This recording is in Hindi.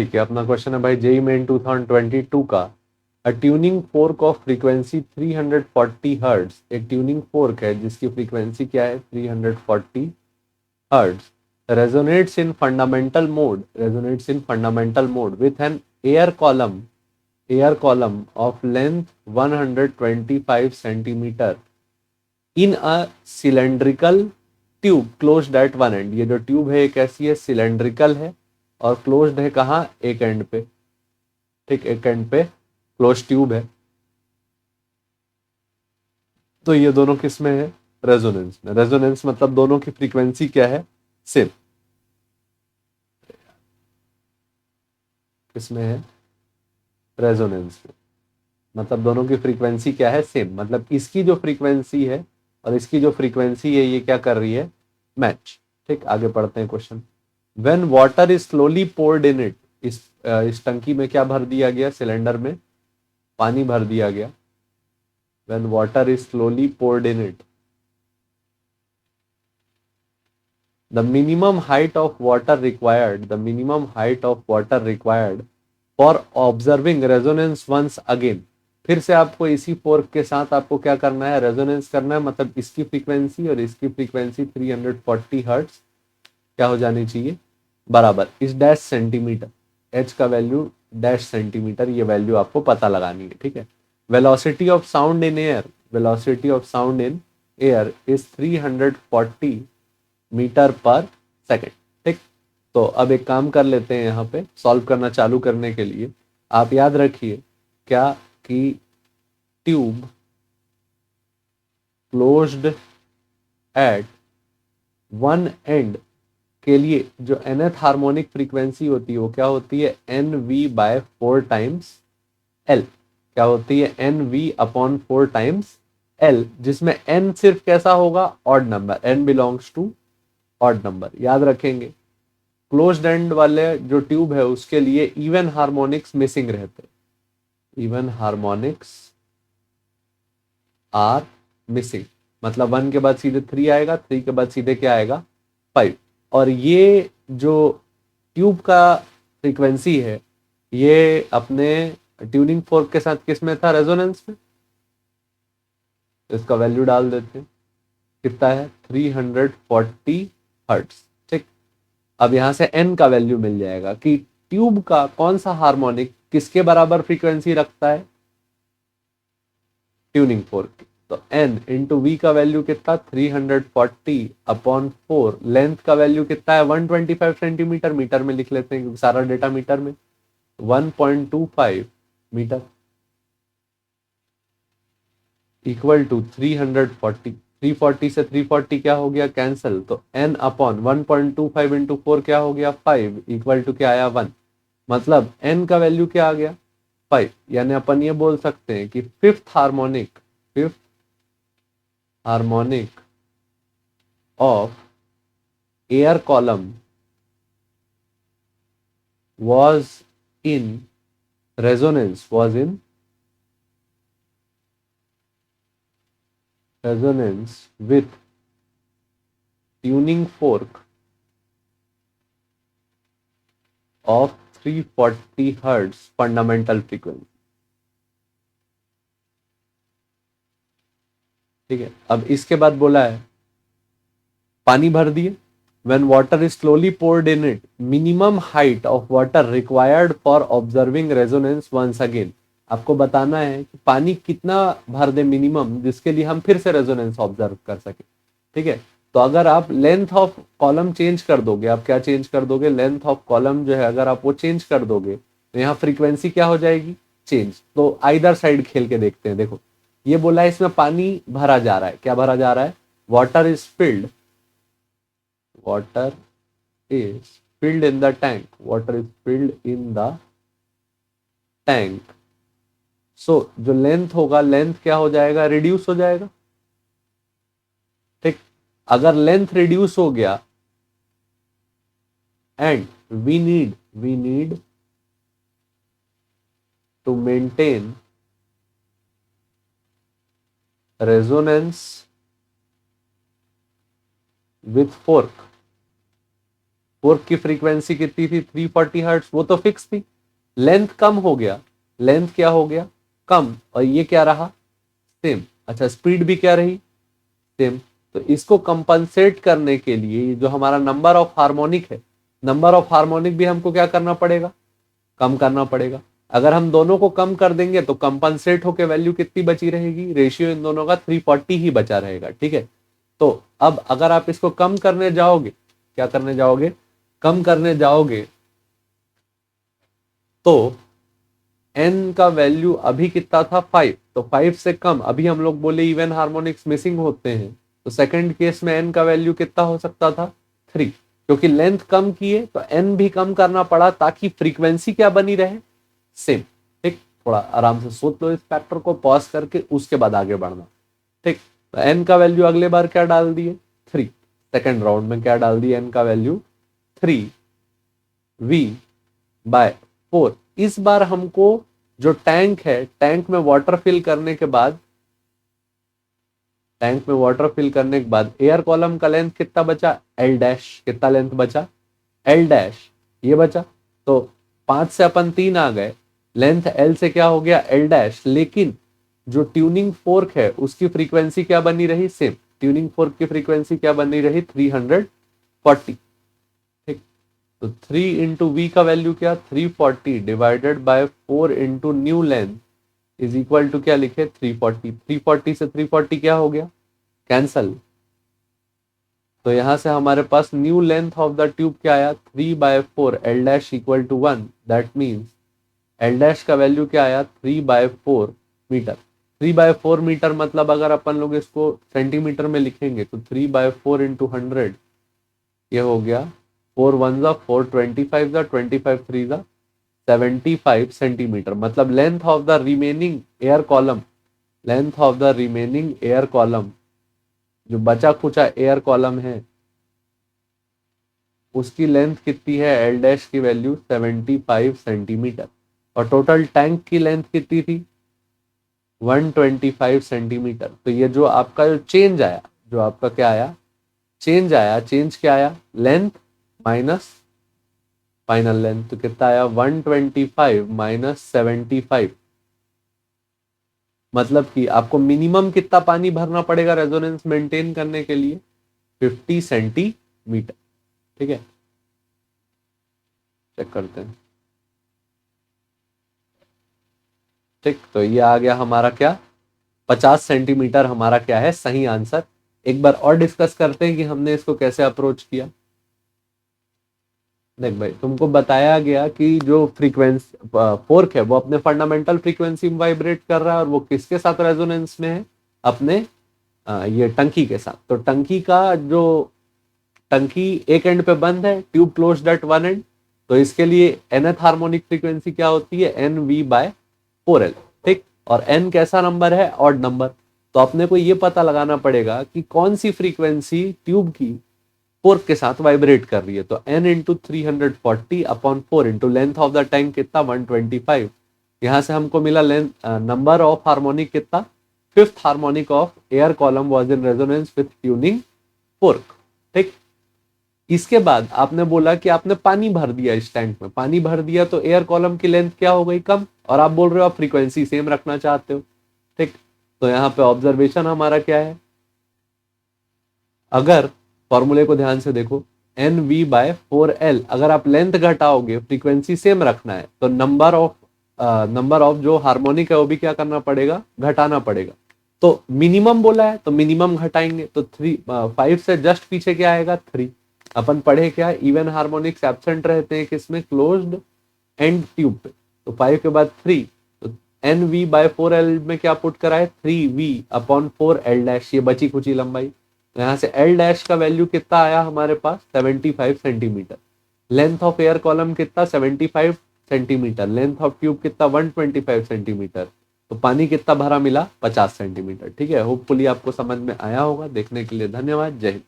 ठीक है, अपना क्वेश्चन है भाई जेई मेन 2022 का। A tuning fork of frequency 340 hertz, एक ट्यूनिंग फोर्क है जिसकी फ्रीक्वेंसी क्या है 340 hertz, resonates in fundamental mode with an air column of length 125 centimeter in a cylindrical tube closed eight one and. ये जो ट्यूब है ये कैसी है, सिलेंड्रिकल है और क्लोज्ड है कहाँ, एक एंड पे। ठीक, एक एंड पे क्लोज ट्यूब है। तो ये दोनों किस में है, रेजोनेंस में। रेजोनेंस मतलब दोनों की फ्रीक्वेंसी क्या है, सेम। किसमें है, रेजोनेंस में। मतलब दोनों की फ्रीक्वेंसी क्या है, सेम। मतलब इसकी जो फ्रीक्वेंसी है और इसकी जो फ्रीक्वेंसी है ये क्या कर रही है, मैच। ठीक, आगे पढ़ते हैं question. When water is slowly poured in it, इस टंकी में क्या भर दिया गया, सिलेंडर में पानी भर दिया गया। When water is slowly poured in it, the minimum height of water required, the minimum height of water required for observing resonance once again। फिर से आपको इसी फोर्क के साथ आपको क्या करना है, रेजोनेंस करना है। मतलब इसकी फ्रीक्वेंसी और इसकी फ्रीक्वेंसी 340 हर्ट्ज क्या हो जानी चाहिए, बराबर। इस डैश सेंटीमीटर, एच का वैल्यू डैश सेंटीमीटर, ये वैल्यू आपको पता लगानी है। ठीक है। Velocity of sound in air, velocity of sound in air is 340 metre per second. ठीक, तो अब एक काम कर लेते हैं, यहाँ पे सॉल्व करना चालू करने के लिए आप याद रखिए क्या कि tube closed eight one and के लिए जो nth हार्मोनिक फ्रीक्वेंसी होती है वो क्या होती है, N V by 4 times L. क्या होती है, N V upon 4 times L, जिसमें एन सिर्फ कैसा होगा, odd number, N belongs to odd number, याद रखेंगे। क्लोज्ड एंड वाले जो ट्यूब है उसके लिए इवन हार्मोनिक्स मिसिंग रहते, इवन हार्मोनिक्स आर मिसिंग। मतलब 1 के बाद सीधे 3 आएगा, 3 के बाद सीधे क्या आएगा, 5। और ये जो ट्यूब का फ्रीक्वेंसी है ये अपने ट्यूनिंग फोर्क के साथ किस में था, रेजोनेंस में। इसका वैल्यू डाल देते हैं, कितना है 340 हर्ट्स। ठीक, अब यहां से एन का वैल्यू मिल जाएगा कि ट्यूब का कौन सा हार्मोनिक किसके बराबर फ्रीक्वेंसी रखता है, ट्यूनिंग फोर्क। तो एन इंटू वी का वैल्यू कितना, 340 अपॉन 4, लेंथ का वैल्यू कितना है 125 सेंटीमीटर, मीटर में लिख लेते हैं क्योंकि सारा डेटा मीटर में, 1.25 मीटर इक्वल टू 340। 340 से 340 क्या हो गया, कैंसिल। तो n अपॉन 1.25 इंटू 4 क्या हो गया, 5 इक्वल टू क्या आया, 1। मतलब n का वैल्यू क्या आ गया, 5। यानी अपन ये बोल सकते हैं कि fifth harmonic of air column was in resonance with tuning fork of 340 hertz fundamental frequency। ठीक है, अब इसके बाद बोला है पानी भर दिए। when water is slowly poured in it, minimum height of water required for observing resonance once again। आपको बताना है कि पानी कितना भर दे मिनिमम, जिसके लिए हम फिर से रेजोनेंस ऑब्जर्व कर सके। ठीक है, तो अगर आप लेंथ ऑफ कॉलम चेंज कर दोगे, आप क्या चेंज कर दोगे, लेंथ ऑफ कॉलम जो है अगर आप वो चेंज कर दोगे तो यहाँ फ्रीक्वेंसी क्या हो जाएगी, चेंज। तो आइदर साइड खेल के देखते हैं। देखो ये बोला है इसमें पानी भरा जा रहा है, क्या भरा जा रहा है, water is filled, water is filled in the tank, water is filled in the tank। सो जो लेंथ होगा, लेंथ क्या हो जाएगा, रिड्यूस हो जाएगा। ठीक, अगर लेंथ रिड्यूस हो गया and we need to maintain resonance with fork, fork की फ्रीक्वेंसी कितनी थी 340 हर्ट्ज, वो तो फिक्स थी। लेंथ कम हो गया, लेंथ क्या हो गया कम, और ये क्या रहा सेम। अच्छा स्पीड भी क्या रही सेम। तो इसको कंपनसेट करने के लिए जो हमारा नंबर ऑफ हार्मोनिक है, नंबर ऑफ हार्मोनिक भी हमको क्या करना पड़ेगा कम करना पड़ेगा। अगर हम दोनों को कम कर देंगे तो कंपनसेट होके वैल्यू कितनी बची रहेगी, रेशियो इन दोनों का 340 ही बचा रहेगा। ठीक है, तो अब अगर आप इसको कम करने जाओगे, क्या करने जाओगे कम करने जाओगे, तो n का वैल्यू अभी कितना था 5, तो 5 से कम, अभी हम लोग बोले इवन हार्मोनिक्स मिसिंग होते हैं, तो सेकंड केस में n का वैल्यू कितना हो सकता था 3, क्योंकि लेंथ कम किए तो n भी कम करना पड़ा ताकि फ्रीक्वेंसी क्या बनी रहे सेम। ठीक, थोड़ा आराम से सोच लो इस फैक्टर को, पॉज करके उसके बाद आगे बढ़ना। ठीक, तो n का वैल्यू अगले बार क्या डाल दिए 3, सेकंड राउंड में क्या डाल दिए n का वैल्यू 3v/4। इस बार हमको जो टैंक है, टैंक में वाटर फिल करने के बाद, टैंक में वाटर फिल करने के बाद एयर कॉलम का लेंथ कितना बचा एल डैश, कितना लेंथ बचा एल डैश, ये बचा। तो 5 से अपन 3 आ गए, लेंथ एल से क्या हो गया एल डैश, लेकिन जो ट्यूनिंग फोर्क है उसकी फ्रीक्वेंसी क्या बनी रही सेम, ट्यूनिंग फोर्क की फ्रीक्वेंसी क्या बनी रही 340। ठीक, तो 3 इंटू वी का वैल्यू क्या 340 divided by 4 into new length is equal to क्या लिखे 340। 340 से 340 क्या हो गया कैंसल, तो यहां से हमारे पास new length of the tube क्या आया 3/4 L dash equal to 1, that means L dash का वैल्यू क्या आया 3/4 मीटर। 3/4 मीटर मतलब अगर अपन लोग इसको सेंटीमीटर में लिखेंगे तो 3/4 इंटू 100, ये हो गया 4 1 जा 4 25 जा 25 3 जा 75 सेंटीमीटर। मतलब length of the remaining air column, length of the remaining air column, जो बचा खुचा एयर कॉलम है उसकी लेंथ कितनी है एल डैश की वैल्यू 75 सेंटीमीटर, और टोटल टैंक की लेंथ कितनी थी 125 सेंटीमीटर। तो ये जो आपका जो चेंज आया, जो आपका क्या आया चेंज आया, चेंज क्या आया लेंथ माइनस फाइनल लेंथ, तो कितना आया 125 माइनस 75। मतलब कि आपको मिनिमम कितना पानी भरना पड़ेगा रेजोनेंस मेंटेन करने के लिए 50 सेंटीमीटर। ठीक है, चेक करते हैं। ठीक, तो ये आ गया हमारा क्या 50 सेंटीमीटर हमारा क्या है सही आंसर। एक बार और डिस्कस करते हैं कि हमने इसको कैसे अप्रोच किया। देख भाई, तुमको बताया गया कि जो फ्रीक्वेंसी फोर्क है वो अपने फंडामेंटल फ्रीक्वेंसी में वाइब्रेट कर रहा है, और वो किसके साथ रेजोनेंस में है अपने ये टंकी के साथ। तो टंकी का जो टंकी एक एंड पे बंद है, tube closed eight one and, तो इसके लिए nth हार्मोनिक फ्रीक्वेंसी क्या होती है NV/4L। ठीक, और n कैसा नंबर है ऑड नंबर, तो अपने को ये पता लगाना पड़ेगा कि कौन सी फ्रीक्वेंसी ट्यूब की फोर्क के साथ वाइब्रेट कर रही है। तो n into 340 upon 4 into length of the tank कितना 125, यहां से हमको मिला लेंथ नंबर ऑफ हार्मोनिक कितना fifth harmonic of air column was in resonance with tuning fork. ठीक, इसके बाद आपने बोला कि आपने पानी भर दिया इस टैंक में, पानी भर दिया तो एयर कॉलम की लेंथ क्या हो गई कम, और आप बोल रहे हो आप फ्रीक्वेंसी सेम रखना चाहते हो। ठीक, तो यहाँ पे ऑब्जर्वेशन हमारा क्या है, अगर फॉर्मूले को ध्यान से देखो NV/4L, अगर आप लेंथ घटाओगे फ्रीक्वेंसी सेम रखना है तो नंबर ऑफ जो हार्मोनिक है वो भी क्या करना पड़ेगा घटाना पड़ेगा। तो मिनिमम बोला है तो मिनिमम घटाएंगे, तो 5 से जस्ट पीछे क्या आएगा 3। अपन पढ़े क्या इवन हार्मोनिक्स एब्सेंट रहते हैं किसमें क्लोज्ड एंड ट्यूब पे, तो 5 के बाद 3, तो NV/4L में क्या पुट कराए 3V/4L डैश, ये बची खुची लंबाई। तो यहाँ से L डैश का वैल्यू कितना आया हमारे पास 75 centimetre. Length of air column कितना 75 सेंटीमीटर, लेंथ ऑफ ट्यूब कितना 125 सेंटीमीटर, तो पानी कितना भरा मिला 50 सेंटीमीटर। ठीक है, होपफुली आपको समझ में आया होगा। देखने के लिए धन्यवाद, जय हिंद।